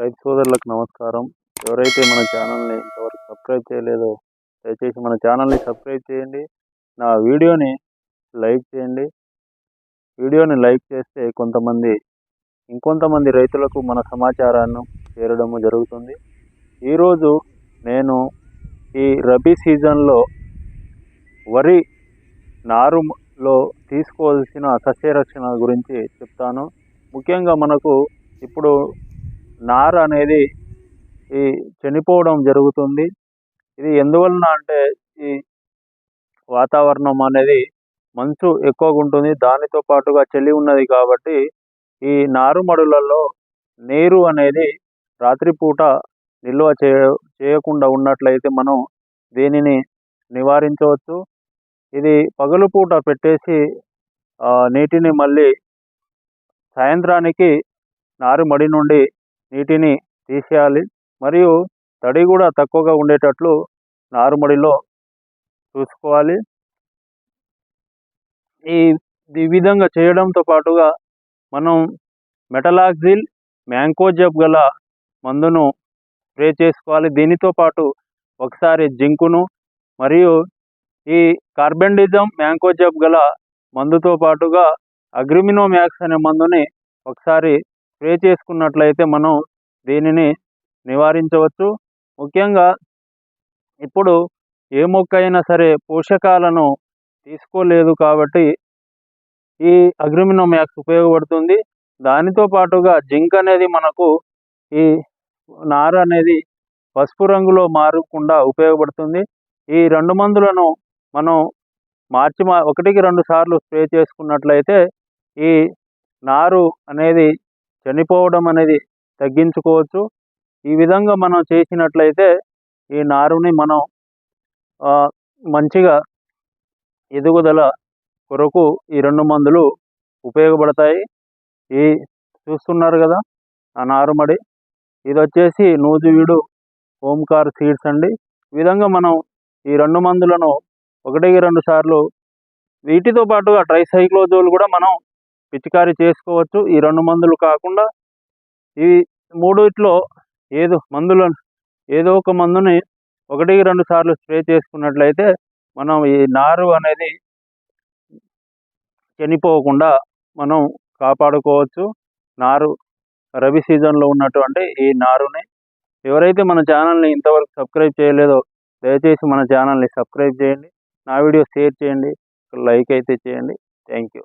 రైతు సోదరులకు నమస్కారం. ఎవరైతే మన ఛానల్ని ఇంతవరకు సబ్స్క్రైబ్ చేయలేదో దయచేసి మన ఛానల్ని సబ్స్క్రైబ్ చేయండి. నా వీడియోని లైక్ చేయండి. వీడియోని లైక్ చేస్తే ఇంకొంతమంది రైతులకు మన సమాచారాన్ని చేరడము జరుగుతుంది. ఈరోజు నేను ఈ రబీ సీజన్లో వరి నారులో తీసుకోవాల్సిన సస్యరక్షణ గురించి చెప్తాను. ముఖ్యంగా మనకు ఇప్పుడు నార అనేది చనిపోవడం జరుగుతుంది. ఇది ఎందువలన అంటే ఈ వాతావరణం అనేది మంచు ఎక్కువగా ఉంటుంది, దానితో పాటుగా చలి ఉన్నది కాబట్టి ఈ నారుమడులలో నీరు అనేది రాత్రిపూట నిల్వ చేయకుండా ఉన్నట్లయితే మనం దీనిని నివారించవచ్చు. ఇది పగలుపూట పెట్టేసి నీటిని మళ్ళీ సాయంత్రానికి నారుమడి నుండి నీటిని తీసేయాలి. మరియు తడి కూడా తక్కువగా ఉండేటట్లు నారుమడిలో చూసుకోవాలి. ఈ విధంగా చేయడంతో పాటుగా మనం మెటలాక్సిల్ మ్యాంకోజెబ్ గల మందును స్ప్రే చేసుకోవాలి. దీనితో పాటు ఒకసారి జింకును మరియు ఈ కార్బెండిజం మ్యాంకోజెబ్ గల మందుతో పాటుగా అగ్రిమినోమ్యాక్స్ అనే మందుని ఒకసారి స్ప్రే చేసుకున్నట్లయితే మనం దీనిని నివారించవచ్చు. ముఖ్యంగా ఇప్పుడు ఏ మొక్క అయినా సరే పోషకాలను తీసుకోలేదు కాబట్టి ఈ అగ్రిమినోమ్యాక్స్ ఉపయోగపడుతుంది. దానితో పాటుగా జింక్ అనేది మనకు ఈ నార అనేది పసుపు రంగులో మారకుండా ఉపయోగపడుతుంది. ఈ రెండు మందులను మనం ఒకటికి 2 సార్లు స్ప్రే చేసుకున్నట్లయితే ఈ నారు అనేది చనిపోవడం అనేది తగ్గించుకోవచ్చు. ఈ విధంగా మనం చేసినట్లయితే ఈ నారుని మనం మంచిగా ఎదుగుదల కొరకు ఈ 2 మందులు ఉపయోగపడతాయి. చూస్తున్నారు కదా ఆ నారుమడి, ఇది వచ్చేసి నూజివీడు ఓంకార్ సీడ్స్ అండి. ఈ విధంగా మనం ఈ 2 మందులను ఒకటికి 2 సార్లు, వీటితో పాటుగా ట్రైసైక్లోజోల్ కూడా మనం పిచికారీ చేసుకోవచ్చు. ఈ 2 మందులు కాకుండా ఈ మూడిట్లో ఏదో ఒక మందుని ఒకటికి 2 సార్లు స్ప్రే చేసుకున్నట్లయితే మనం ఈ నారు అనేది చనిపోకుండా మనం కాపాడుకోవచ్చు. రబీ సీజన్లో ఉన్నటువంటి ఈ నారుని ఎవరైతే మన ఛానల్ని ఇంతవరకు సబ్స్క్రైబ్ చేయలేదో దయచేసి మన ఛానల్ని సబ్స్క్రైబ్ చేయండి. నా వీడియో షేర్ చేయండి, లైక్ అయితే చేయండి. Thank you.